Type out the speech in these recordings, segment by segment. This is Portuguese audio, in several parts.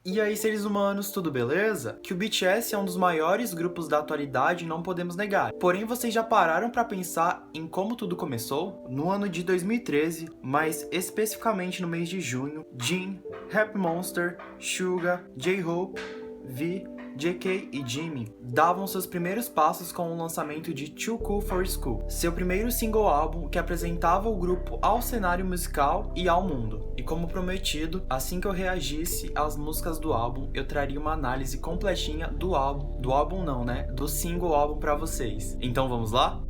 E aí, seres humanos, tudo beleza? Que o BTS é um dos maiores grupos da atualidade, não podemos negar. Porém, vocês já pararam pra pensar em como tudo começou? No ano de 2013, mas especificamente no mês de junho, Jin, Rap Monster, Suga, J-Hope, V, JK e Jimin davam seus primeiros passos com o lançamento de Too Cool for School, seu primeiro single álbum que apresentava o grupo ao cenário musical e ao mundo. E como prometido, assim que eu reagisse às músicas do álbum, eu traria uma análise completinha do single álbum pra vocês. Então vamos lá?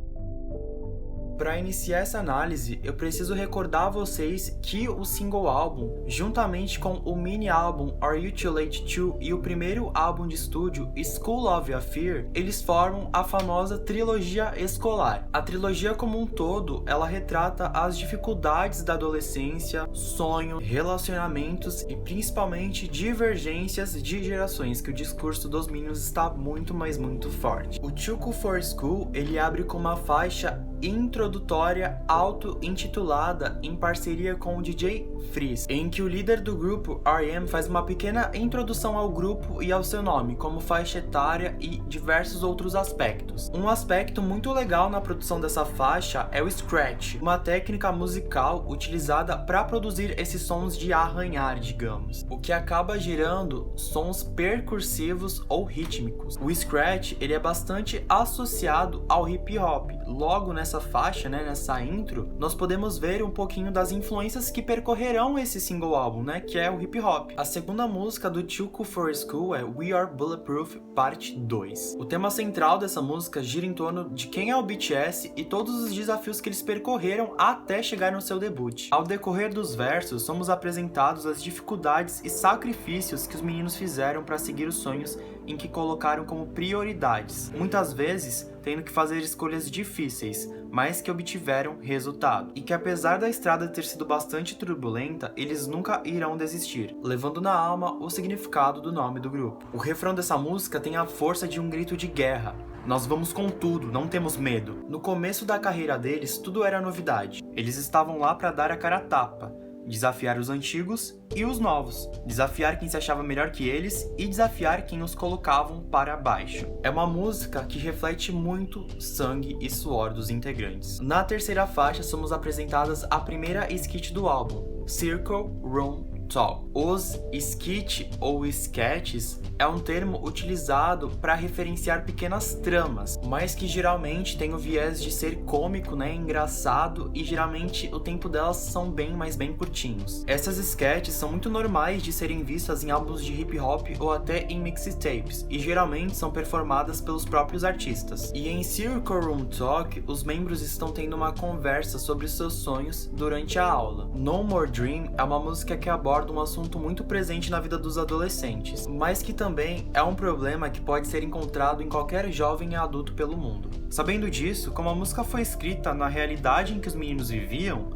Para iniciar essa análise, eu preciso recordar a vocês que o single álbum, juntamente com o mini álbum Are You Too Late To e o primeiro álbum de estúdio School of Fear, eles formam a famosa trilogia escolar. A trilogia como um todo, ela retrata as dificuldades da adolescência, sonho, relacionamentos e principalmente divergências de gerações, que o discurso dos meninos está muito, mas muito forte. O Too Cool for School, ele abre com uma faixa introdutória auto-intitulada em parceria com o DJ Freeze, em que o líder do grupo, R.E.M., faz uma pequena introdução ao grupo e ao seu nome, como faixa etária e diversos outros aspectos. Um aspecto muito legal na produção dessa faixa é o scratch, uma técnica musical utilizada para produzir esses sons de arranhar, digamos, o que acaba gerando sons percursivos ou rítmicos. O scratch, ele é bastante associado ao hip hop. Logo nessa faixa, nessa intro, nós podemos ver um pouquinho das influências que percorrerão esse single álbum, que é o hip hop. A segunda música do Too Cool for School é We Are Bulletproof Parte 2. O tema central dessa música gira em torno de quem é o BTS e todos os desafios que eles percorreram até chegar no seu debut. Ao decorrer dos versos, somos apresentados as dificuldades e sacrifícios que os meninos fizeram para seguir os sonhos em que colocaram como prioridades, muitas vezes tendo que fazer escolhas difíceis, mas que obtiveram resultado. E que apesar da estrada ter sido bastante turbulenta, eles nunca irão desistir, levando na alma o significado do nome do grupo. O refrão dessa música tem a força de um grito de guerra. Nós vamos com tudo, não temos medo. No começo da carreira deles, tudo era novidade. Eles estavam lá para dar a cara a tapa, desafiar os antigos e os novos, desafiar quem se achava melhor que eles e desafiar quem os colocavam para baixo. É uma música que reflete muito sangue e suor dos integrantes. Na terceira faixa, somos apresentadas a primeira skit do álbum, Circle Room Talk. Os skit ou sketches é um termo utilizado para referenciar pequenas tramas, mas que geralmente tem o viés de ser cômico, engraçado, e geralmente o tempo delas são bem curtinhos. Essas sketches são muito normais de serem vistas em álbuns de hip hop ou até em mixtapes, e geralmente são performadas pelos próprios artistas. E em Circle Room Talk, os membros estão tendo uma conversa sobre seus sonhos durante a aula. No More Dream é uma música que aborda um assunto muito presente na vida dos adolescentes, mas que também é um problema que pode ser encontrado em qualquer jovem e adulto pelo mundo. Sabendo disso, como a música foi escrita na realidade em que os meninos viviam,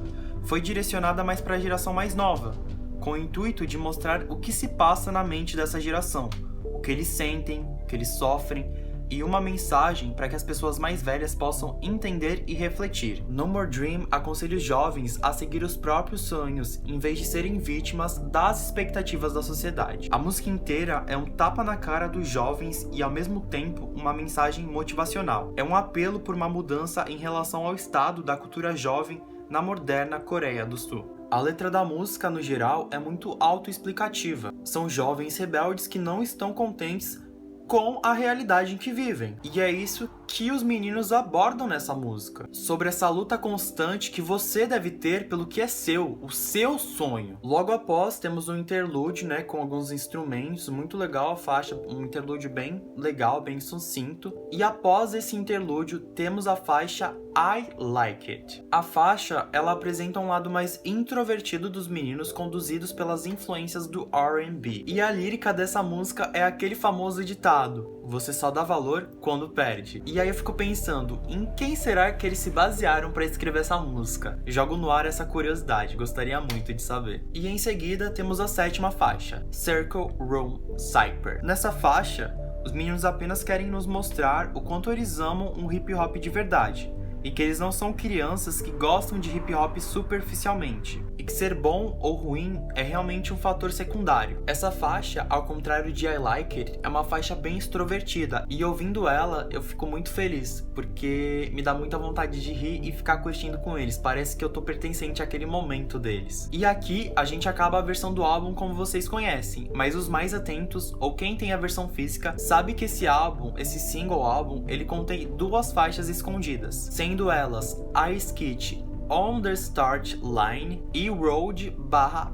foi direcionada mais para a geração mais nova, com o intuito de mostrar o que se passa na mente dessa geração, o que eles sentem, o que eles sofrem, e uma mensagem para que as pessoas mais velhas possam entender e refletir. No More Dream aconselha os jovens a seguir os próprios sonhos, em vez de serem vítimas das expectativas da sociedade. A música inteira é um tapa na cara dos jovens e, ao mesmo tempo, uma mensagem motivacional. É um apelo por uma mudança em relação ao estado da cultura jovem na moderna Coreia do Sul. A letra da música, no geral, é muito autoexplicativa. São jovens rebeldes que não estão contentes com a realidade em que vivem. E é isso que os meninos abordam nessa música, sobre essa luta constante que você deve ter pelo que é seu, o seu sonho. Logo após, temos um interlúdio, com alguns instrumentos, muito legal a faixa, um interlúdio bem legal, bem sucinto. E após esse interlúdio, temos a faixa I Like It. A faixa, ela apresenta um lado mais introvertido dos meninos, conduzidos pelas influências do R&B. E a lírica dessa música é aquele famoso ditado: você só dá valor quando perde. E aí eu fico pensando, em quem será que eles se basearam para escrever essa música? Jogo no ar essa curiosidade, gostaria muito de saber. E em seguida temos a sétima faixa, Circle Room Cypher. Nessa faixa, os meninos apenas querem nos mostrar o quanto eles amam um hip hop de verdade. e que eles não são crianças que gostam de hip hop superficialmente, e que ser bom ou ruim é realmente um fator secundário. Essa faixa, ao contrário de I Like It, é uma faixa bem extrovertida, e ouvindo ela eu fico muito feliz, porque me dá muita vontade de rir e ficar curtindo com eles, parece que eu tô pertencente àquele momento deles. E aqui a gente acaba a versão do álbum como vocês conhecem, mas os mais atentos, ou quem tem a versão física, sabe que esse álbum, esse single álbum, ele contém 2 faixas escondidas, sendo elas I Skit On The Start Line e Road/Path,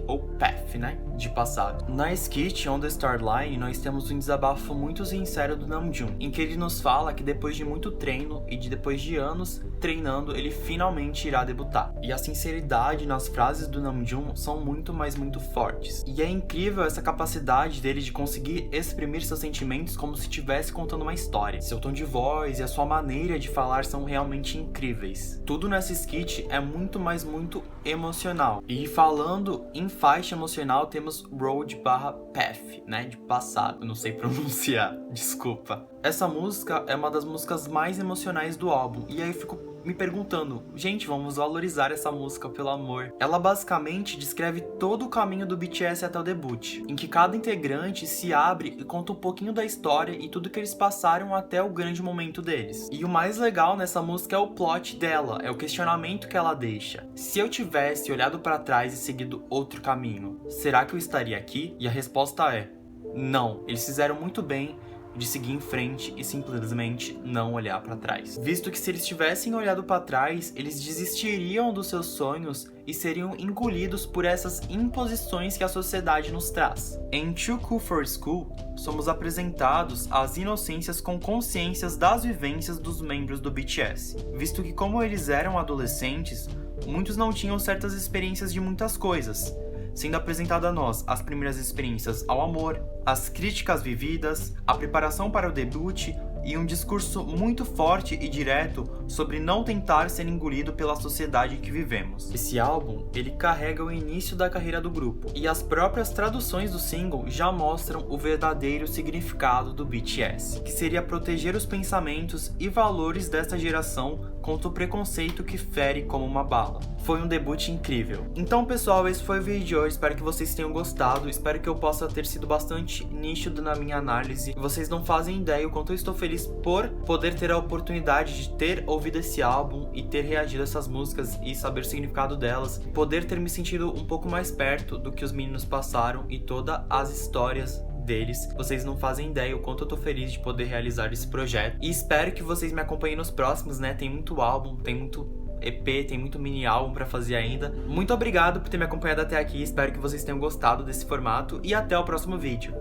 ou Path, né? De passado. Na Skit On The Start Line, nós temos um desabafo muito sincero do Namjoon, em que ele nos fala que depois de muito treino e depois de anos treinando, ele finalmente irá debutar. E a sinceridade nas frases do Namjoon são muito, mas muito fortes. E é incrível essa capacidade dele de conseguir exprimir seus sentimentos como se estivesse contando uma história. Seu tom de voz e a sua maneira de falar são realmente incríveis. Tudo nessa skit é muito, mas muito emocional. E falando em faixa emocional, temos Road/Path, né, de passado, eu não sei pronunciar, desculpa. Essa música é uma das músicas mais emocionais do álbum, e aí eu fico me perguntando, gente, vamos valorizar essa música, pelo amor. Ela basicamente descreve todo o caminho do BTS até o debut, em que cada integrante se abre e conta um pouquinho da história e tudo que eles passaram até o grande momento deles. E o mais legal nessa música é o plot dela, é o questionamento que ela deixa. Se eu tivesse olhado pra trás e seguido outro caminho, será que eu estaria aqui? E a resposta é não. Eles fizeram muito bem de seguir em frente e simplesmente não olhar pra trás. Visto que se eles tivessem olhado pra trás, eles desistiriam dos seus sonhos e seriam engolidos por essas imposições que a sociedade nos traz. Em Too Cool for School, somos apresentados às inocências com consciências das vivências dos membros do BTS. Visto que como eles eram adolescentes, muitos não tinham certas experiências de muitas coisas, sendo apresentado a nós as primeiras experiências ao amor, as críticas vividas, a preparação para o debut e um discurso muito forte e direto sobre não tentar ser engolido pela sociedade em que vivemos. Esse álbum, ele carrega o início da carreira do grupo, e as próprias traduções do single já mostram o verdadeiro significado do BTS, que seria proteger os pensamentos e valores dessa geração contra o preconceito que fere como uma bala. Foi um debut incrível. Então, pessoal, esse foi o vídeo de hoje, espero que vocês tenham gostado, espero que eu possa ter sido bastante nítido na minha análise. Vocês não fazem ideia o quanto eu estou feliz por poder ter a oportunidade de ter ouvido esse álbum e ter reagido a essas músicas e saber o significado delas, poder ter me sentido um pouco mais perto do que os meninos passaram e todas as histórias deles. Vocês não fazem ideia o quanto eu tô feliz de poder realizar esse projeto. E espero que vocês me acompanhem nos próximos, né? Tem muito álbum, tem muito EP, tem muito mini álbum pra fazer ainda. Muito obrigado por ter me acompanhado até aqui, espero que vocês tenham gostado desse formato e até o próximo vídeo.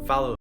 Falou!